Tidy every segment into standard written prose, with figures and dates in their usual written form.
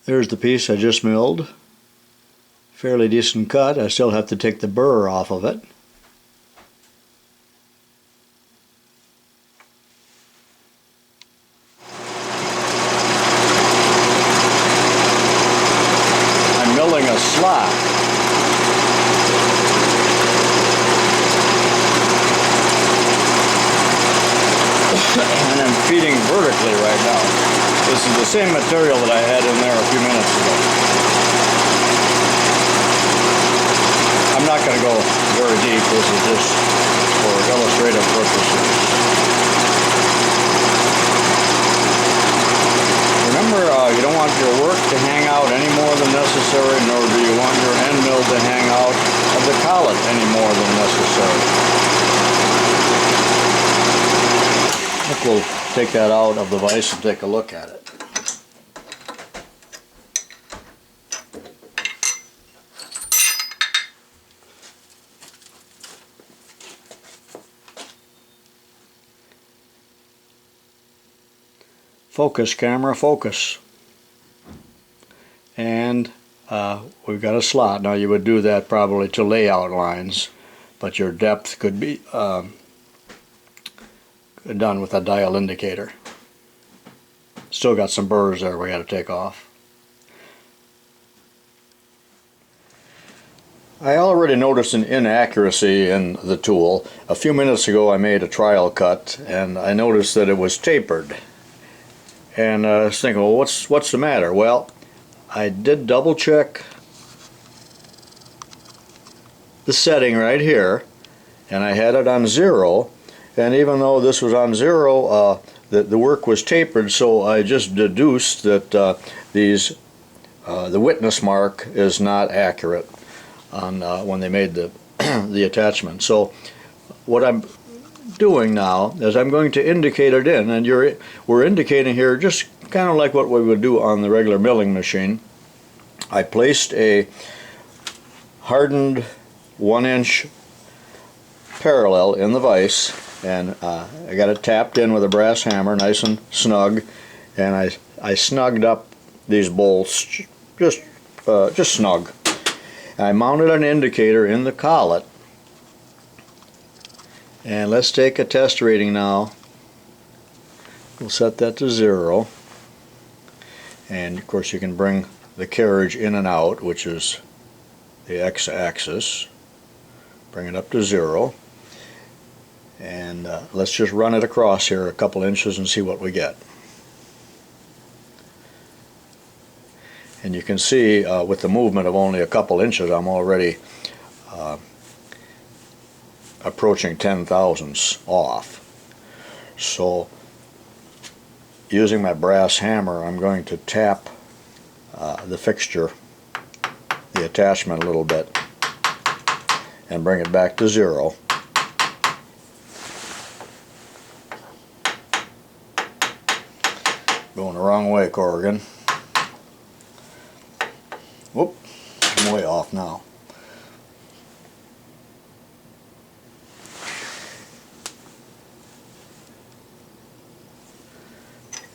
There's the piece I just milled. Fairly decent cut. I still have to take the burr off of it. I'm milling a slot. And I'm feeding vertically right now. This is the same material that I had in there a few minutes ago. I'm not going to go very deep. This is just for illustrative purposes. Remember, you don't want your work to hang out any more than necessary, nor do you want your end mill to hang out of the collet any more than necessary. I think we'll take that out of the vise and take a look at it. Focus, camera, focus. And we've got a slot. Now you would do that probably to layout lines, but your depth could be done with a dial indicator. Still got some burrs there we got to take off. I already noticed an inaccuracy in the tool. A few minutes ago I made a trial cut and I noticed that it was tapered. And I was thinking, well, what's the matter? Well, I did double check the setting right here, and I had it on 0, and even though this was on 0, the work was tapered, so I just deduced that the witness mark is not accurate on when they made the the attachment. So what I'm doing now is I'm going to indicate it in, and we're indicating here just kind of like what we would do on the regular milling machine. I placed a hardened 1-inch parallel in the vise, and I got it tapped in with a brass hammer nice and snug, and I snugged up these bolts just snug. I mounted an indicator in the collet. And let's take a test reading now. We'll set that to 0. And of course you can bring the carriage in and out, which is the x-axis. Bring it up to 0. And let's just run it across here a couple inches and see what we get. And you can see with the movement of only a couple inches I'm already approaching 10 thousandths off. So using my brass hammer I'm going to tap the fixture, the attachment a little bit, and bring it back to 0. Going the wrong way, Corrigan. Whoop, I'm way off now.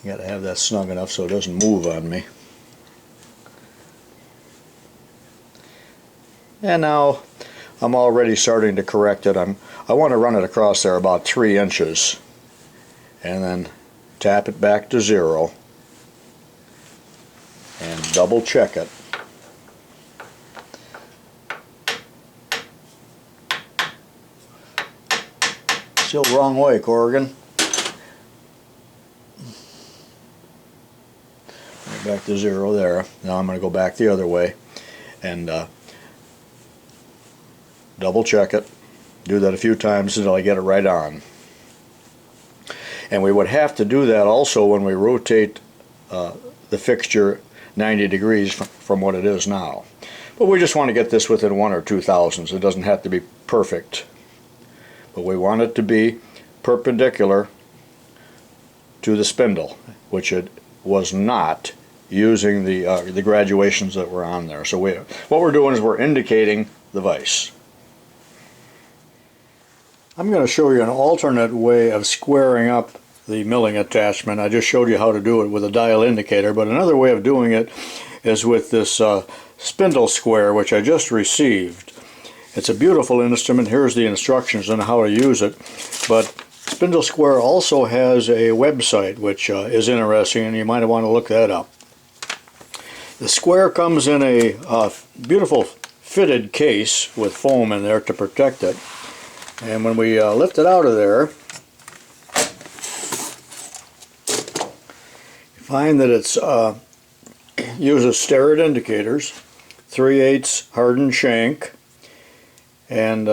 You got to have that snug enough so it doesn't move on me. And now I'm already starting to correct it. I want to run it across there about 3 inches and then tap it back to 0 and double check it. Still wrong way, Corrigan. Back to 0 there. Now I'm going to go back the other way and double check it. Do that a few times until I get it right on. And we would have to do that also when we rotate the fixture 90 degrees from what it is now. But we just want to get this within 1 or 2 thousandths. It doesn't have to be perfect. But we want it to be perpendicular to the spindle, which it was not using the graduations that were on there. So what we're doing is we're indicating the vise. I'm going to show you an alternate way of squaring up the milling attachment. I just showed you how to do it with a dial indicator, but another way of doing it is with this spindle square, which I just received. It's a beautiful instrument. Here's the instructions on how to use it. But Spindle Square also has a website which is interesting, and you might want to look that up. The square comes in a beautiful fitted case with foam in there to protect it. And when we lift it out of there, you find that it's uses starred indicators, 3/8 hardened shank, and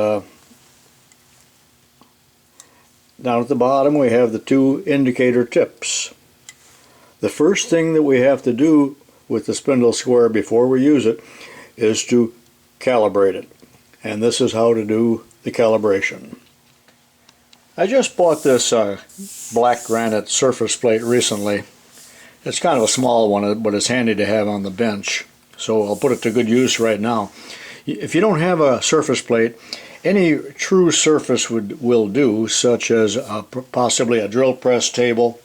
down at the bottom we have the 2 indicator tips. The first thing that we have to do with the spindle square before we use it is to calibrate it, and this is how to do the calibration. I just bought this black granite surface plate recently. It's kind of a small one, but it's handy to have on the bench, so I'll put it to good use right now. If you don't have a surface plate, any true surface will do, such as possibly a drill press table,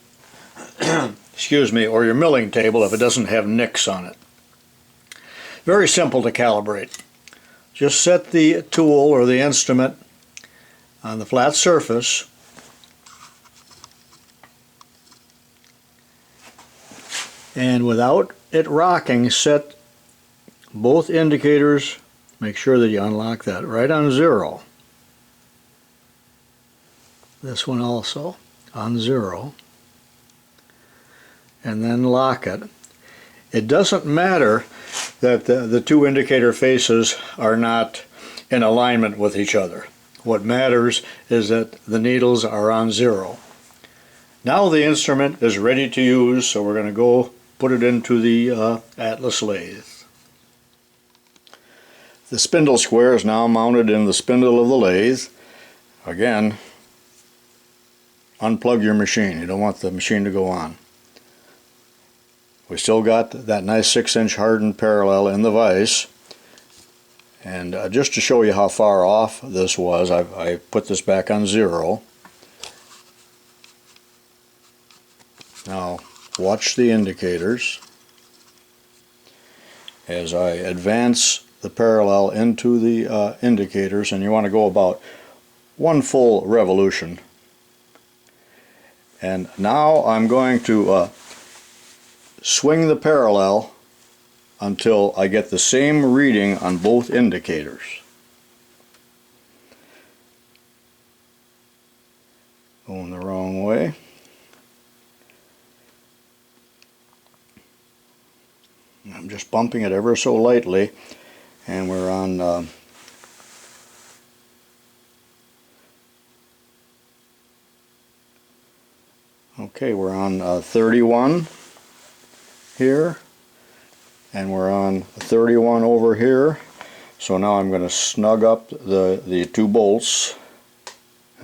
excuse me, or your milling table if it doesn't have nicks on it. Very simple to calibrate. Just set the tool or the instrument on the flat surface, and without it rocking, set both indicators. Make sure that you unlock that right on 0. This one also on 0. And then lock it. It doesn't matter that the 2 indicator faces are not in alignment with each other. What matters is that the needles are on 0. Now the instrument is ready to use, so we're going to go put it into the Atlas lathe. The spindle square is now mounted in the spindle of the lathe. Again, unplug your machine. You don't want the machine to go on. We still got that nice 6-inch hardened parallel in the vise. And just to show you how far off this was, I put this back on 0. Now watch the indicators as I advance the parallel into the indicators, and you want to go about 1 full revolution. And now I'm going to swing the parallel until I get the same reading on both indicators. Going the wrong way. I'm just bumping it ever so lightly, and we're on okay, we're on 31 here, and we're on 31 over here. So now I'm going to snug up the 2 bolts.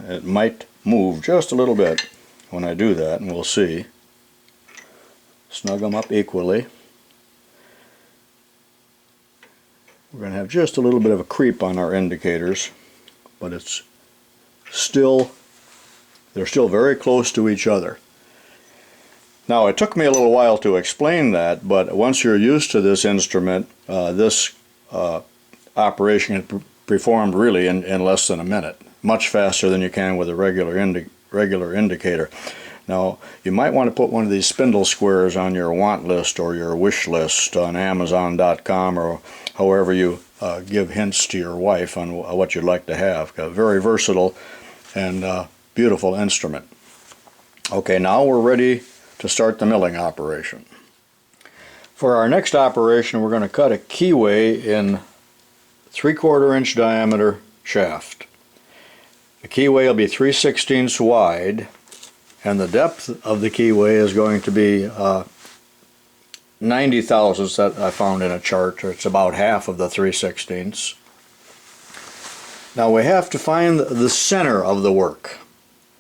It might move just a little bit when I do that, and we'll see. Snug them up equally. We're going to have just a little bit of a creep on our indicators, but they're still very close to each other. Now, it took me a little while to explain that, but once you're used to this instrument, this operation can be performed really in less than a minute, much faster than you can with a regular indicator. Now, you might want to put one of these spindle squares on your want list or your wish list on Amazon.com, or however you give hints to your wife on what you'd like to have. A very versatile and beautiful instrument. Okay, now we're ready to start the milling operation. For our next operation, we're going to cut a keyway in 3/4 inch diameter shaft. The keyway will be 3/16 wide, and the depth of the keyway is going to be 90 thousandths that I found in a chart. It's about half of the 3/16. Now we have to find the center of the work.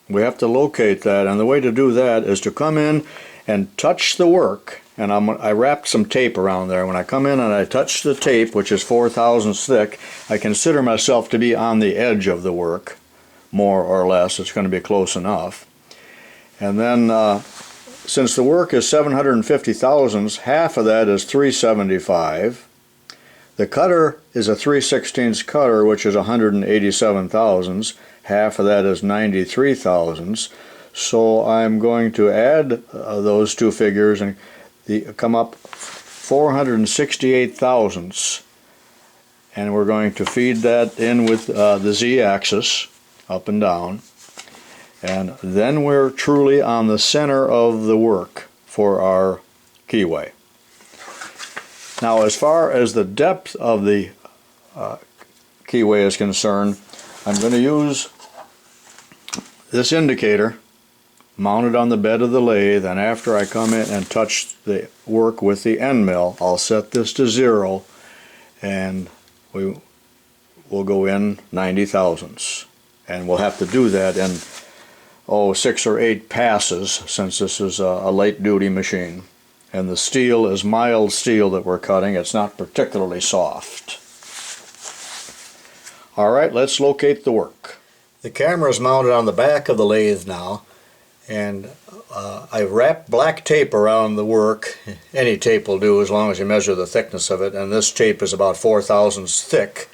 We have to locate that, and the way to do that is to come in and touch the work. And I wrapped some tape around there. When I come in and I touch the tape, which is 4 thousandths thick, I consider myself to be on the edge of the work, more or less. It's going to be close enough. And then since the work is 750 thousandths, half of that is 375. The cutter is a 3/16 cutter, which is 187 thousandths. Half of that is 93 thousandths. So I'm going to add those two figures and come up 468 thousandths. And we're going to feed that in with the z-axis, up and down. And then we're truly on the center of the work for our keyway. Now, as far as the depth of the keyway is concerned, I'm going to use this indicator mounted on the bed of the lathe, and after I come in and touch the work with the end mill, I'll set this to 0, and we will go in 90 thousandths. And we'll have to do that in 6 or 8 passes, since this is a light duty machine. And the steel is mild steel that we're cutting. It's not particularly soft. Alright, let's locate the work. The camera is mounted on the back of the lathe now, and I wrapped black tape around the work. Any tape will do as long as you measure the thickness of it, and this tape is about 4 thousandths thick.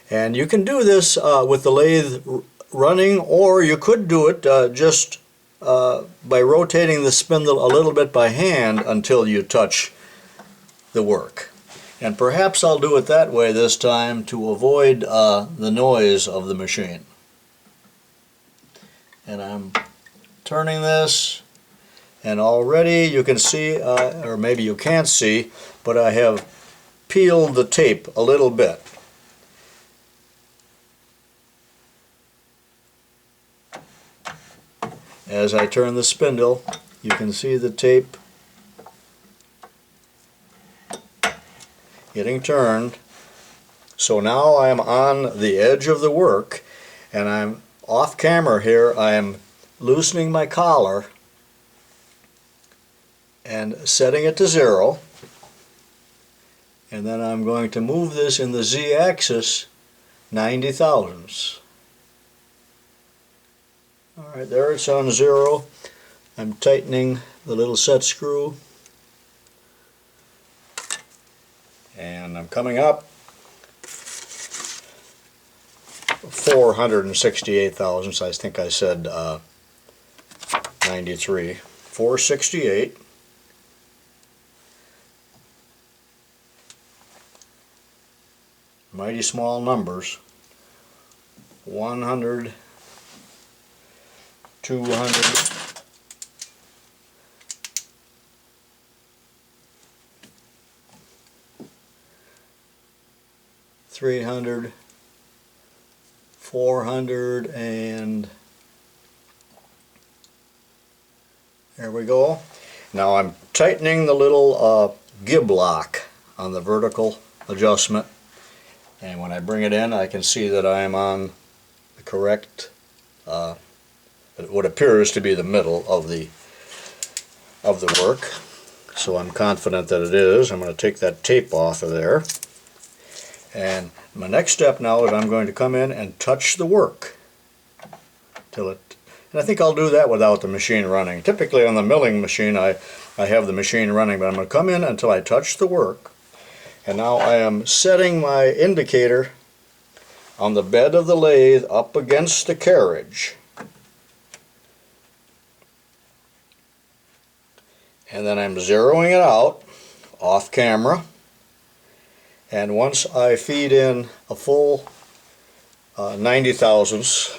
And you can do this with the lathe running, or you could do it just by rotating the spindle a little bit by hand until you touch the work. And perhaps I'll do it that way this time to avoid the noise of the machine. And I'm turning this, and already you can see, or maybe you can't see, but I have peeled the tape a little bit. As I turn the spindle, you can see the tape getting turned. So now I'm on the edge of the work, and I'm off camera here. I am loosening my collar and setting it to 0, and then I'm going to move this in the z-axis 90 thousandths. Alright, there it's on 0. I'm tightening the little set screw, and I'm coming up 468 thousandths. I think I said 93. 468. Mighty small numbers. 100, 200, 300, 400, and there we go. Now I'm tightening the little gib lock on the vertical adjustment, and when I bring it in, I can see that I am on the correct, what appears to be the middle of the work. So I'm confident that it is. I'm going to take that tape off of there. And my next step now is I'm going to come in and touch the work till it, and I think I'll do that without the machine running. Typically on the milling machine I have the machine running, but I'm going to come in until I touch the work. And now I am setting my indicator on the bed of the lathe up against the carriage. And then I'm zeroing it out off camera. And once I feed in a full 90 thousandths,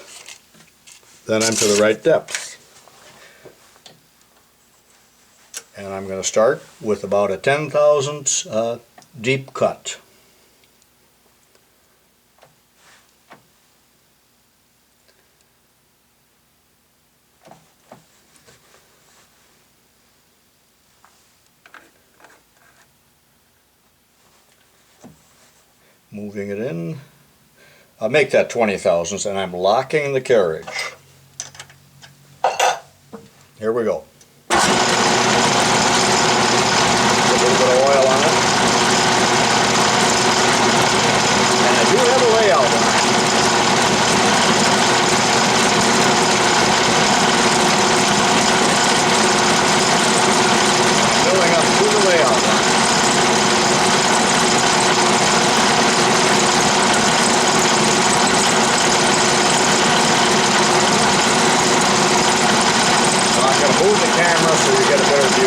then I'm to the right depth. And I'm going to start with about a 10 thousandths deep cut. Moving it in. I'll make that 20 thousandths, and I'm locking the carriage. Here we go. Put a little bit of oil on it. And I do have a layout on it. camera so you get a better view.